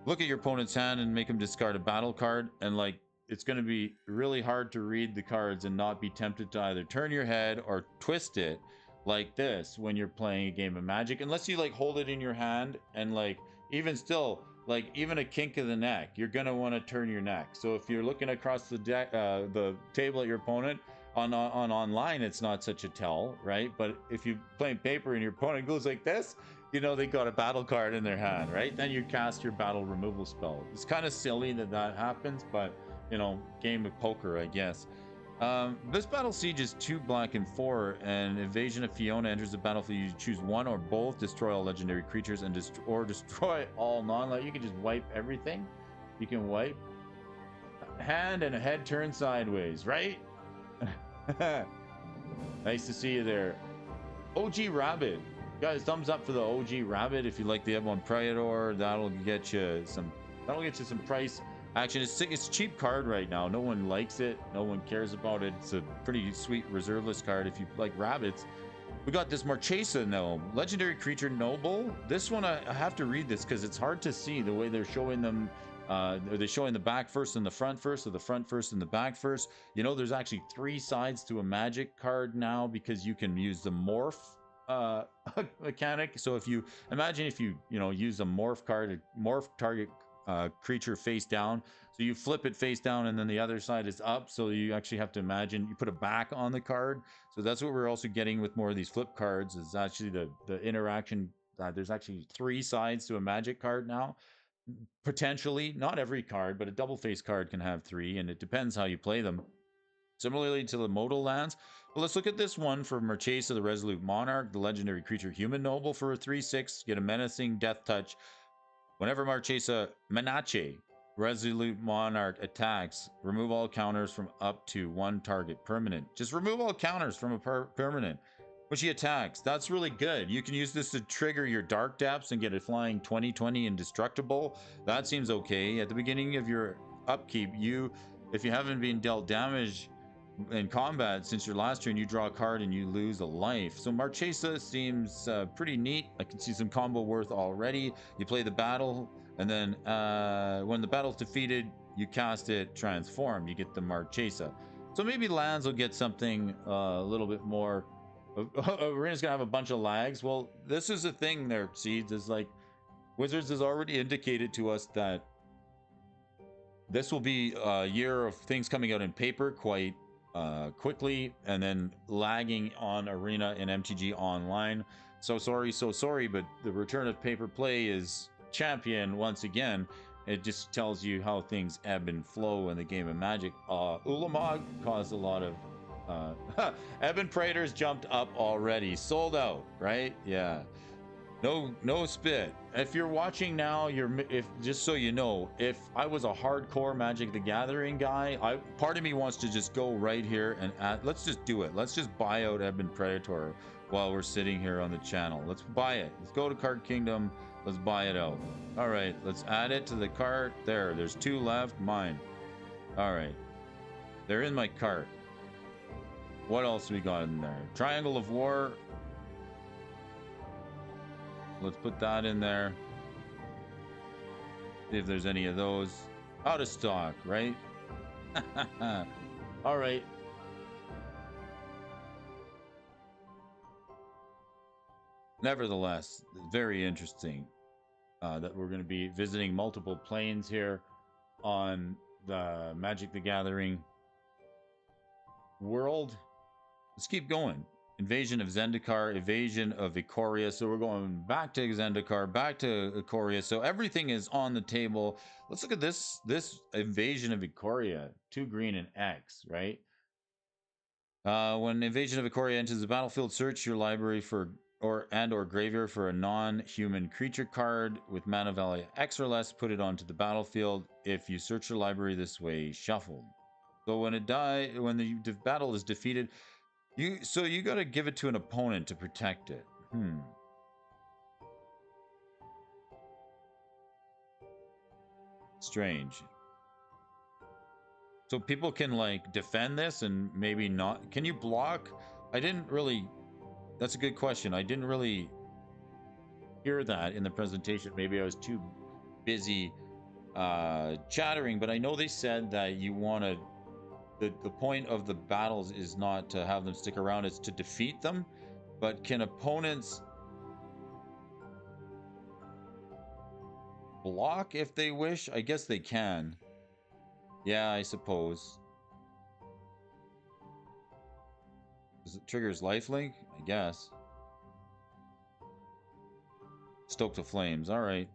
Speaker 1: look at your opponent's hand and make them discard a battle card, and like it's going to be really hard to read the cards and not be tempted to either turn your head or twist it like this when you're playing a game of Magic, unless you like hold it in your hand and like even still, like even a kink of the neck, you're going to want to turn your neck. So if you're looking across the deck, the table at your opponent on online, it's not such a tell, right? But if you're playing paper and your opponent goes like this, you know they got a battle card in their hand, right? Then you cast your battle removal spell. It's kind of silly that happens, but you know, game of poker, I guess. This battle siege is 2 black and 4, and Invasion of Fiona enters the battlefield. You choose one or both, destroy all legendary creatures, and destroy all non-light. You can just wipe everything. You can wipe hand and a head turn sideways, right? Nice to see you there. OG Rabbit, guys, thumbs up for the OG Rabbit. If you like the Ebon Praetor, that'll get you some price action. It's a cheap card right now. No one likes it. No one cares about it. It's a pretty sweet reserve list card if you like rabbits. We got this Marchesa Gnome, legendary creature noble. This one I have to read this because it's hard to see the way they're showing them. Are they showing the back first and the front first, or the front first and the back first? You know, there's actually 3 sides to a Magic card now because you can use the morph mechanic. So if you imagine if you use a morph card, morph target creature face down. So you flip it face down and then the other side is up. So you actually have to imagine you put a back on the card. So that's what we're also getting with more of these flip cards, is actually the interaction. There's actually 3 sides to a Magic card now. Potentially, not every card, but a double face card can have 3, and it depends how you play them. Similarly to the modal lands. Well, let's look at this one for Marchesa, the Resolute Monarch, the legendary creature Human Noble for a 3/6. Get a menacing death touch. Whenever Marchesa Menace, Resolute Monarch, attacks, remove all counters from up to 1 target permanent. Just remove all counters from a permanent when she attacks. That's really good. You can use this to trigger your Dark Depths and get a flying 20/20 indestructible. That seems okay. At the beginning of your upkeep, if you haven't been dealt damage in combat since your last turn, you draw a card and you lose a life. So Marchesa seems pretty neat. I can see some combo worth already. You play the battle, and then when the battle's defeated, you cast it transformed. You get the Marchesa. So maybe lands will get something a little bit more. Arena's gonna have a bunch of lags. Well, this is the thing there, Seeds, is like Wizards has already indicated to us that this will be a year of things coming out in paper quite quickly, and then lagging on Arena and MTG Online. So sorry, but the return of paper play is champion once again. It just tells you how things ebb and flow in the game of Magic. Ulamog caused a lot of Ebon Praetors jumped up already. Sold out, right? Yeah. No spit. If you're watching now, just so you know, if I was a hardcore Magic the Gathering guy, part of me wants to just go right here and let's just do it. Let's just buy out Ebon Praetor while we're sitting here on the channel. Let's buy it. Let's go to Card Kingdom. Let's buy it out. All right, let's add it to the cart. There's 2 left. Mine. All right. They're in my cart. What else we got in there? Triangle of War. Let's put that in there. See if there's any of those. Out of stock, right? All right. Nevertheless, very interesting that we're going to be visiting multiple planes here on the Magic the Gathering world. Let's keep going. Invasion of Zendikar, Invasion of Ikoria. So we're going back to Zendikar, back to Ikoria. So everything is on the table. Let's look at this Invasion of Ikoria. 2 green and X, right? When Invasion of Ikoria enters the battlefield, search your library for or graveyard for a non-human creature card with mana value X or less. Put it onto the battlefield. If you search your library this way, shuffle. So when the battle is defeated, you got to give it to an opponent to protect it. Strange. So people can like defend this and maybe not. Can you block? That's a good question. I didn't really hear that in the presentation. Maybe I was too busy chattering, but I know they said that you want to. The point of the battles is not to have them stick around, it's to defeat them. But can opponents block if they wish? I guess they can. Yeah, I suppose. Does it triggers lifelink? I guess. Stoke the flames. All right.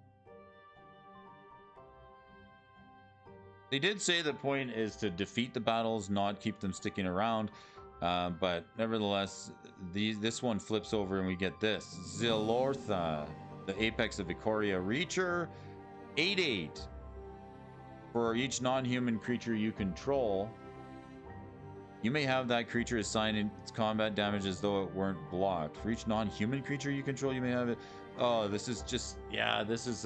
Speaker 1: They did say the point is to defeat the battles, not keep them sticking around. But nevertheless, this one flips over and we get this. Zilortha, the Apex of Ikoria Reacher. 8/8. For each non-human creature you control, you may have that creature assign its combat damage as though it weren't blocked. For each non-human creature you control, you may have it. Oh, this is just, yeah, this is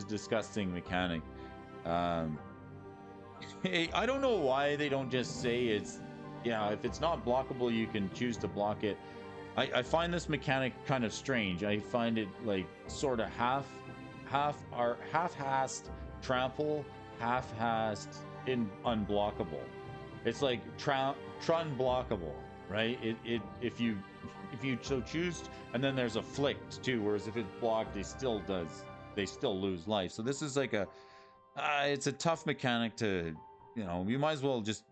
Speaker 1: disgusting mechanic. Hey, I don't know why they don't just say it's, yeah, if it's not blockable, you can choose to block it. I find this mechanic kind of strange. I find it like sort of half-assed trample, half-assed unblockable. It's like trun-blockable, right? If you so choose, and then there's a flicked too, whereas if it's blocked, they still lose life. So this is like It's a tough mechanic to, you know, you might as well just,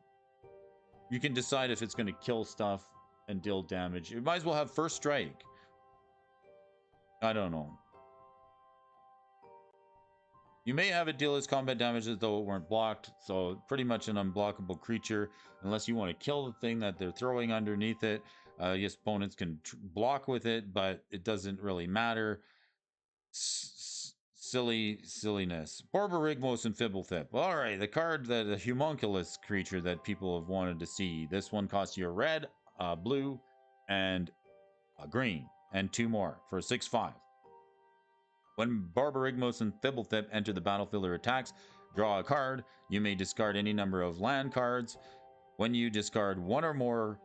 Speaker 1: you can decide if it's going to kill stuff and deal damage. You might as well have first strike. I don't know. You may have it deal its combat damage as though it weren't blocked, so pretty much an unblockable creature, unless you want to kill the thing that they're throwing underneath it. Yes, opponents can block with it, but it doesn't really matter. Silliness. Borborygmos and Fibblethip. All right, the card, the homunculus creature that people have wanted to see. This one costs you a red, blue, and a green, and 2 more for a 6/5. When Borborygmos and Fibblethip enter the battlefield or attacks, draw a card. You may discard any number of land cards. When you discard 1 or more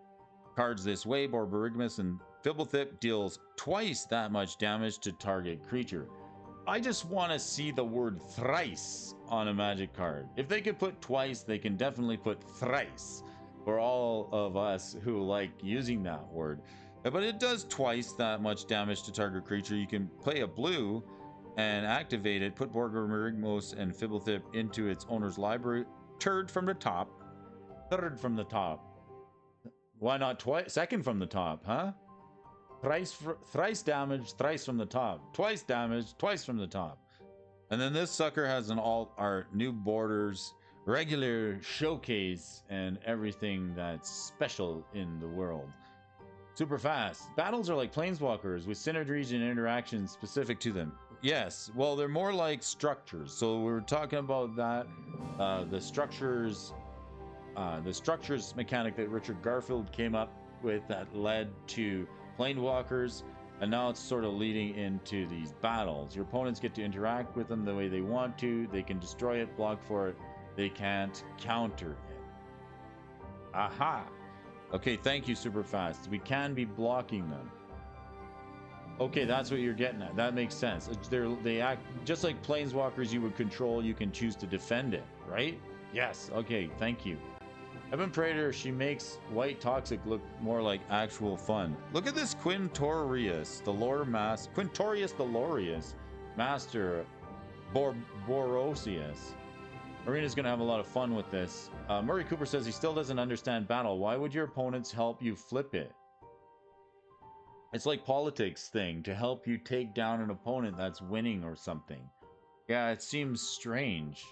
Speaker 1: cards this way, Borborygmos and Fibblethip deals twice that much damage to target creature. I just want to see the word thrice on a Magic card. If they could put twice, they can definitely put thrice for all of us who like using that word. But it does twice that much damage to target creature. You can play a blue and activate it, put Borborygmos and Fibblethip into its owner's library. Third from the top. Why not twice? Second from the top, huh? Thrice damage, thrice from the top. Twice damage, twice from the top. And then this sucker has an alt art, new borders, regular showcase, and everything that's special in the world. Super fast. Battles are like planeswalkers with synergies and interactions specific to them. Yes, well, they're more like structures. So we were talking about that. The structures mechanic that Richard Garfield came up with that led to planeswalkers, and now it's sort of leading into these battles. Your opponents get to interact with them the way they want to. They can destroy it, block for it. They can't counter it. Aha. Okay, thank you, super fast. We can be blocking them. Okay, that's what you're getting at. That makes sense. They act just like planeswalkers you would control. You can choose to defend it, right? Yes. Okay, thank you. Evan Prater, she makes white toxic look more like actual fun. Look at this Quintorius, the lore master. Quintorius the Lorius, Master Borosius. Marina's going to have a lot of fun with this. Murray Cooper says he still doesn't understand battle. Why would your opponents help you flip it? It's like politics thing to help you take down an opponent that's winning or something. Yeah, it seems strange.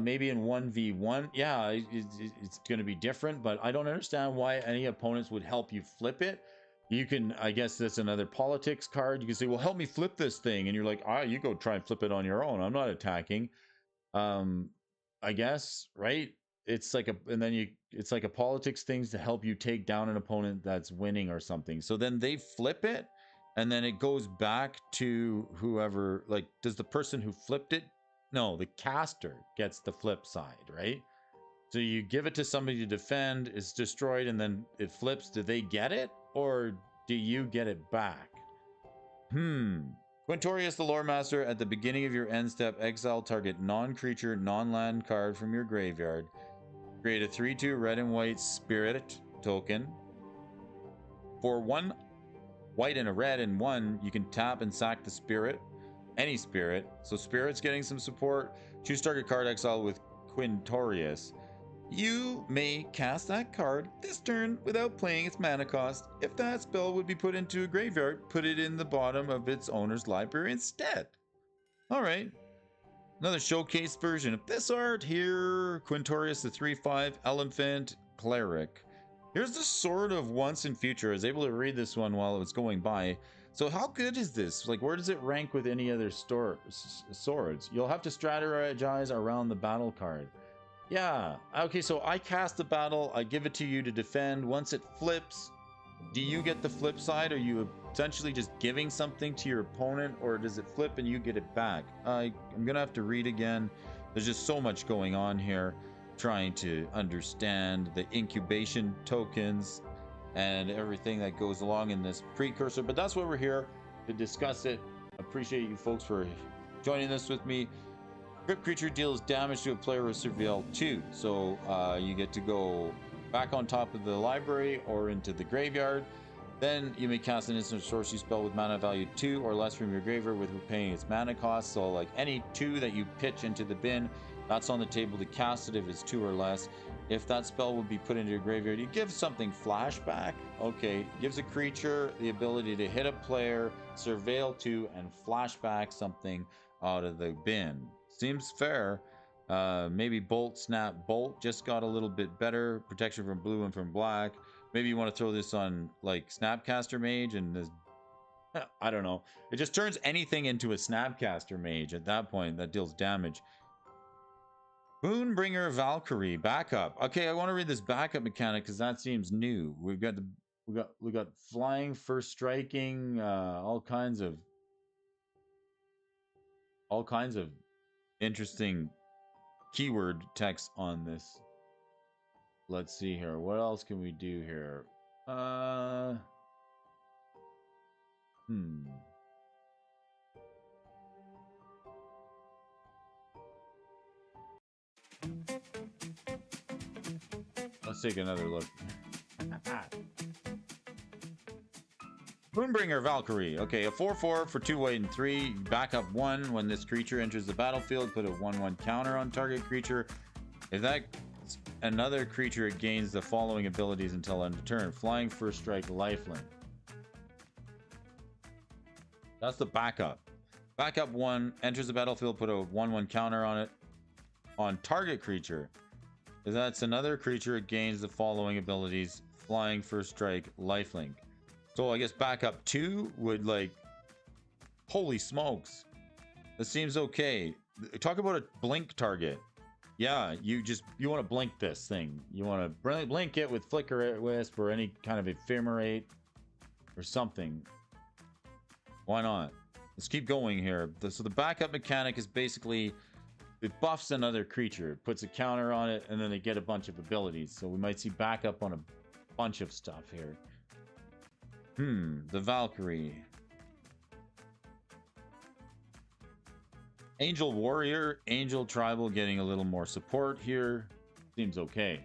Speaker 1: Maybe in 1v1, yeah, it's going to be different, but I don't understand why any opponents would help you flip it. You can, I guess that's another politics card. You can say, well, help me flip this thing. And you're like, you go try and flip it on your own. I'm not attacking. I guess, right? It's like it's like a politics thing to help you take down an opponent that's winning or something. So then they flip it, and then it goes back to whoever, like, does the person who flipped it? No, the caster gets the flip side, right? So you give it to somebody to defend, it's destroyed, and then it flips. Do they get it, or do you get it back? Quintorius the Lore Master, at the beginning of your end step, exile target non-creature, non-land card from your graveyard. Create a 3/2 red and white spirit token. For 1 white and a red and 1, you can tap and sack the spirit. Any spirit. So spirit's getting some support. Choose target card, exile with Quintorius. You may cast that card this turn without playing its mana cost. If that spell would be put into a graveyard, put it in the bottom of its owner's library instead. Alright. Another showcase version of this art here. Quintorius the 3/5 Elephant Cleric. Here's the Sword of Once and Future. I was able to read this one while it was going by. So how good is this? Like, where does it rank with any other swords? You'll have to strategize around the battle card. Yeah. Okay, so I cast the battle. I give it to you to defend. Once it flips, do you get the flip side? Are you essentially just giving something to your opponent, or does it flip and you get it back? I'm going to have to read again. There's just so much going on here, trying to understand the incubation tokens and everything that goes along in this precursor. But that's why we're here, to discuss it. Appreciate you folks for joining this with me. Crypt creature deals damage to a player with Surveil 2. So you get to go back on top of the library or into the graveyard. Then you may cast an instant sorcery spell with mana value 2 or less from your graveyard with paying its mana cost. So like any 2 that you pitch into the bin, That's on the table to cast it if it's 2 or less. If that spell would be put into your graveyard, you give something flashback. Okay, gives a creature the ability to hit a player, surveil 2, and flashback something out of the bin. Seems fair. Maybe Bolt, Snap, Bolt just got a little bit better. Protection from blue and from black. Maybe you want to throw this on like Snapcaster Mage and this. I don't know. It just turns anything into a Snapcaster Mage at that point that deals damage. Moonbringer Valkyrie backup. Okay, I want to read this backup mechanic because that seems new. We got flying, first striking, all kinds of interesting keyword text on this. Let's see here. What else can we do here? Let's take another look. Moonbringer Valkyrie. Okay, a 4/4 for 2 white and 3. Backup 1. When this creature enters the battlefield, put a 1/1 counter on target creature. If that another creature, it gains the following abilities until end of turn. Flying, first strike, lifelink. That's the backup. Backup 1 enters the battlefield, put a 1/1 counter on it on target creature. If that's another creature, it gains the following abilities: flying, first strike, lifelink. So I guess backup 2 would, like, holy smokes, that seems okay. Talk about a blink target. Yeah, you want to blink this thing. You want to blink it with Flicker Wisp or any kind of ephemerate or something. Why not? Let's keep going here. So the backup mechanic is basically it buffs another creature, puts a counter on it, and then they get a bunch of abilities. So we might see backup on a bunch of stuff here. The Valkyrie. Angel Warrior, Angel Tribal getting a little more support here. Seems okay.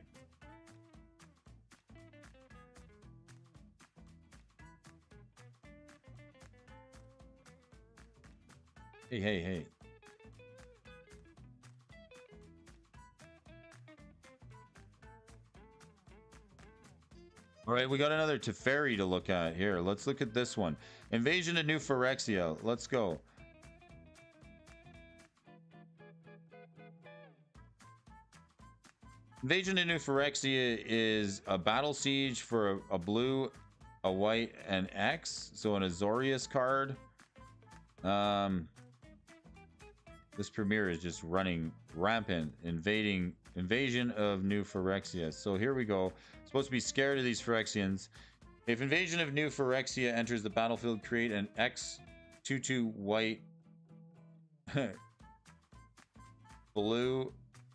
Speaker 1: Hey. All right, we got another Teferi to look at here. Let's look at this one. Invasion of New Phyrexia. Let's go. Invasion of New Phyrexia is a battle siege for a blue, a white, and X. So an Azorius card. This Premier is just running rampant, invasion of New Phyrexia. So here we go. Supposed to be scared of these Phyrexians. If Invasion of New Phyrexia enters the battlefield, create an X 2/2 white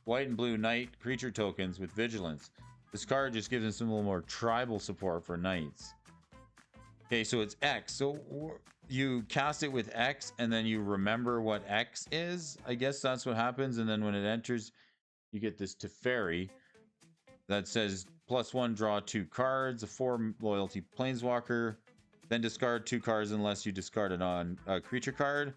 Speaker 1: white and blue knight creature tokens with vigilance. This card just gives us some little more tribal support for knights. Okay, so it's X. So you cast it with X and then you remember what X is. I guess that's what happens. And then when it enters, you get this Teferi that says +1, draw 2 cards, a 4 loyalty planeswalker, then discard 2 cards unless you discard it on a creature card.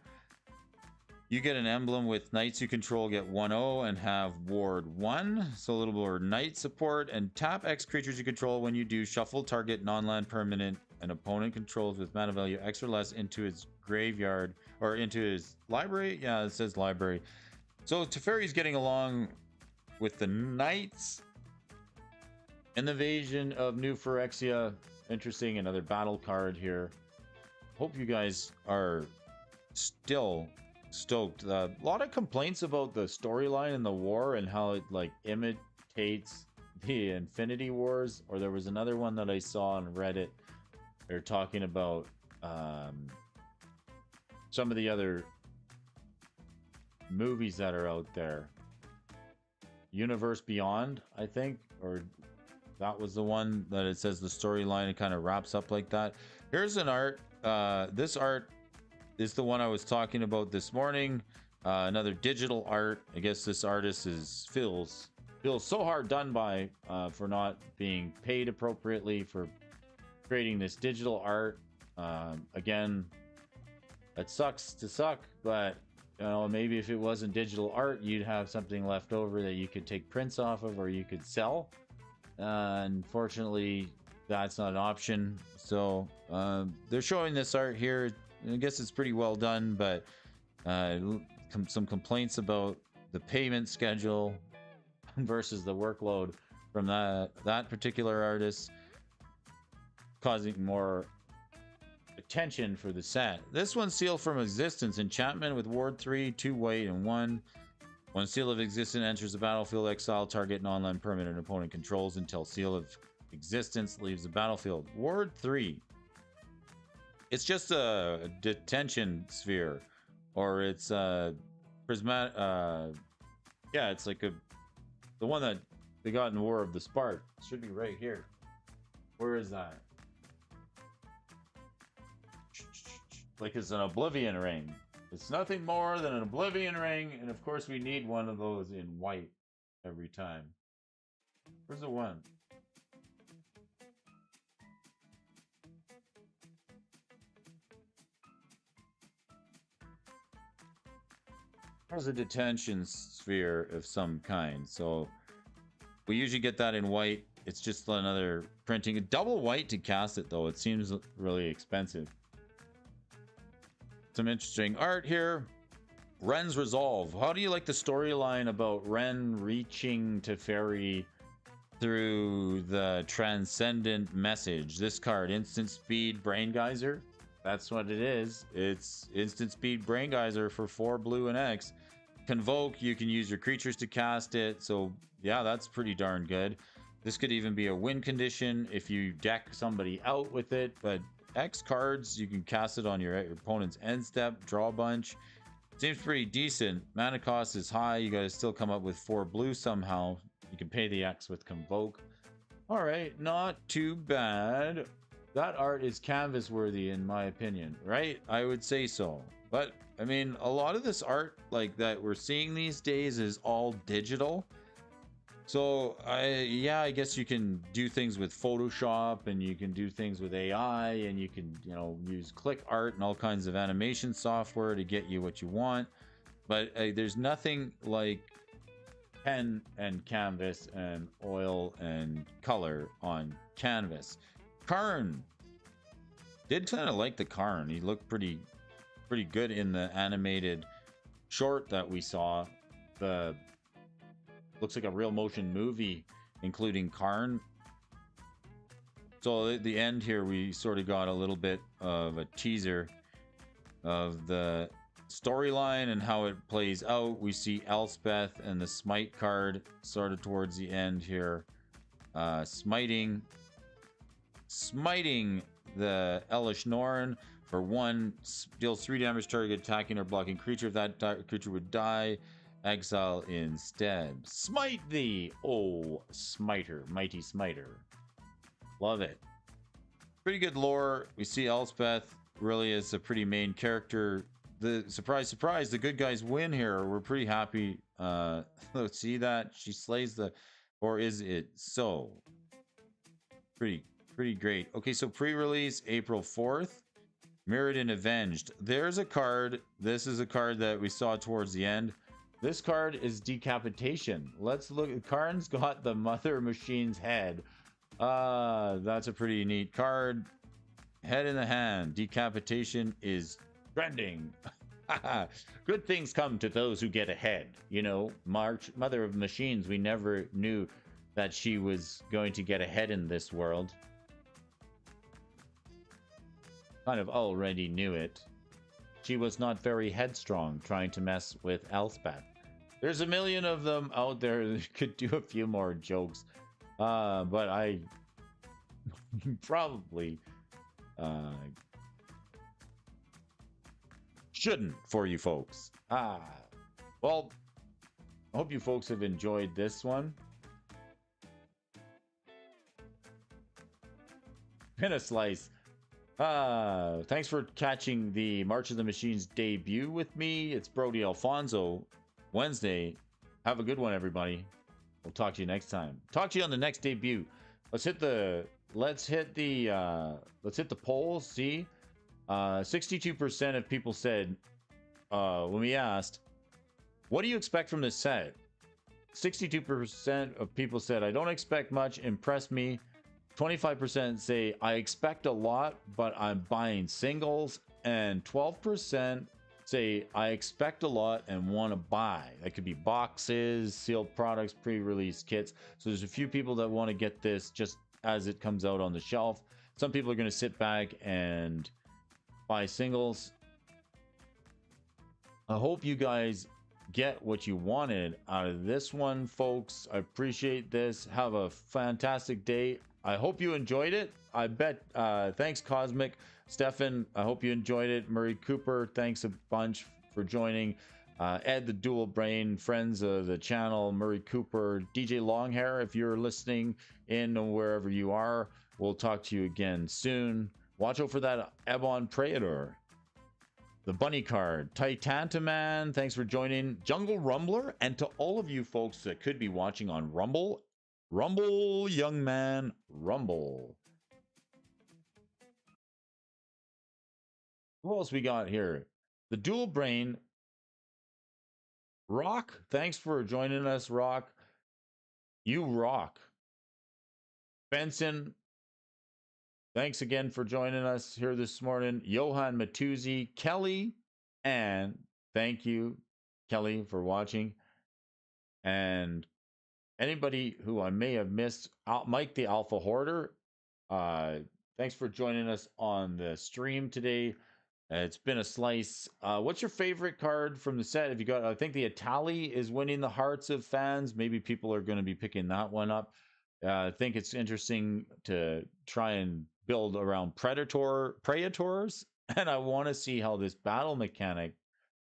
Speaker 1: You get an emblem with knights you control get 1/0 and have ward 1, so a little more knight support, and tap X creatures you control. When you do, shuffle target non-land permanent an opponent controls with mana value X or less into his graveyard or into his library. Yeah, it says library. So Teferi's getting along with the knights. And the Invasion of New Phyrexia. Interesting, another battle card here. Hope you guys are still stoked. A lot of complaints about the storyline in the war and how it like imitates the Infinity Wars. Or there was another one that I saw on Reddit. They're talking about some of the other movies that are out there. Universe Beyond, I think, or that was the one that it says the storyline, it kind of wraps up like that. Here's an art. This art is the one I was talking about this morning. Another digital art. I guess this artist feels so hard done by for not being paid appropriately for creating this digital art. Again, it sucks to suck, but you know, maybe if it wasn't digital art, you'd have something left over that you could take prints off of or you could sell. Unfortunately, that's not an option. So they're showing this art here. I guess it's pretty well done, but some complaints about the payment schedule versus the workload from that particular artist, causing more attention for the set. This one's Seal from Existence. Enchantment with Ward 3, 2 white and 1. When Seal of Existence enters the battlefield, exile target non-land permanent opponent controls until Seal of Existence leaves the battlefield. Ward 3. It's just a detention sphere, or it's a prismatic. Yeah, it's like the one that they got in War of the Spark. It should be right here. Where is that? Like it's an Oblivion ring. It's nothing more than an Oblivion ring, and of course we need one of those in white every time. Where's the one? There's a detention sphere of some kind. So we usually get that in white. It's just another printing. Double white to cast it, though. It seems really expensive. Some interesting art here. Ren's Resolve. How do you like the storyline about Ren reaching to Fairy through the transcendent message? This card, Instant Speed Brain Geyser. That's what it is. It's Instant Speed Brain Geyser for 4 blue and X. Convoke, you can use your creatures to cast it. So yeah, that's pretty darn good. This could even be a win condition if you deck somebody out with it. But X cards, you can cast it on your opponent's end step, draw a bunch. Seems pretty decent. Mana cost is high. You gotta still come up with 4 blue somehow. You can pay the X with Convoke. All right, not too bad. That art is canvas worthy in my opinion, right? I would say so. But I mean, a lot of this art like that we're seeing these days is all digital. So I guess you can do things with Photoshop, and you can do things with AI, and you can, you know, use click art and all kinds of animation software to get you what you want. But there's nothing like pen and canvas and oil and color on canvas. Karn. Did kind of like the Karn. He looked pretty good in the animated short that we saw. The looks like a real motion movie, including Karn. So at the end here, we sort of got a little bit of a teaser of the storyline and how it plays out. We see Elspeth and the Smite card sort of towards the end here. Smiting the Elish Norn for 1, deals 3 damage target attacking or blocking creature. If that creature would die, exile instead. Smite thee, oh smiter, mighty smiter. Love it. Pretty good lore. We see Elspeth really is a pretty main character. The surprise, the good guys win here. We're pretty happy. Let's see that she slays the, or is it so? Pretty great. Okay, so pre-release April 4th. Mirrored and Avenged. There's a card. This is a card that we saw towards the end. This card is Decapitation. Let's look. Karn's got the Mother Machine's head. That's a pretty neat card. Head in the hand. Decapitation is trending. Good things come to those who get ahead. You know, Mother of Machines. We never knew that she was going to get ahead in this world. Kind of already knew it. She was not very headstrong trying to mess with Elspeth. There's a million of them out there that could do a few more jokes. But I probably shouldn't for you folks. Well, I hope you folks have enjoyed this one. Pin a slice. Thanks for catching the March of the Machines debut with me. It's Brody Alfonso. Wednesday. Have a good one, everybody. We'll talk to you next time. Talk to you on the next debut. Let's hit the polls. See, 62% of people said when we asked, what do you expect from this set? 62% of people said, I don't expect much, impress me. 25% say, I expect a lot, but I'm buying singles. And 12% say, I expect a lot and want to buy. That could be boxes, sealed products, pre-release kits. So there's a few people that want to get this just as it comes out on the shelf. Some people are going to sit back and buy singles. I hope you guys get what you wanted out of this one, folks. I appreciate this. Have a fantastic day. I hope you enjoyed it. I bet. Thanks, Cosmic. Stefan, I hope you enjoyed it. Murray Cooper, thanks a bunch for joining. Ed the Dual Brain, friends of the channel, Murray Cooper, DJ Longhair, if you're listening in wherever you are, we'll talk to you again soon. Watch out for that Ebon Praetor. The Bunny card, Titantaman, thanks for joining. Jungle Rumbler, and to all of you folks that could be watching on Rumble, young man, Rumble. What else we got here? The Dual Brain, Rock, thanks for joining us, Rock. You rock. Benson, thanks again for joining us here this morning. Johan Matuzzi, Kelly, and thank you, Kelly, for watching. And anybody who I may have missed, Mike the Alpha Hoarder, thanks for joining us on the stream today. It's been a slice. What's your favorite card from the set? If you got, I think the Atali is winning the hearts of fans. Maybe people are going to be picking that one up. I think it's interesting to try and build around Praetors, and I want to see how this battle mechanic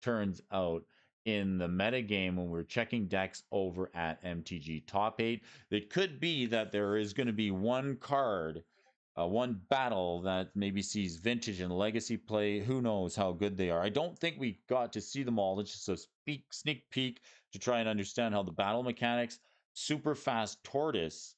Speaker 1: turns out in the meta game when we're checking decks over at MTG Top 8. It could be that there is going to be one card, one battle that maybe sees vintage and legacy play. Who knows how good they are? I don't think we got to see them all. It's just a sneak peek to try and understand how the battle mechanics. Super Fast Tortoise,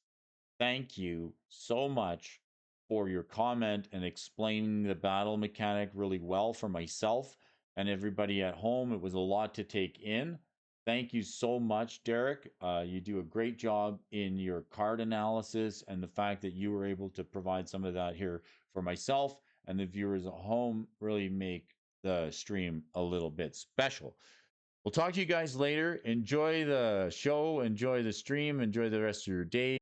Speaker 1: thank you so much for your comment and explaining the battle mechanic really well for myself and everybody at home. It was a lot to take in. Thank you so much, Derek. You do a great job in your card analysis, and the fact that you were able to provide some of that here for myself and the viewers at home really make the stream a little bit special. We'll talk to you guys later. Enjoy the show, enjoy the stream, enjoy the rest of your day.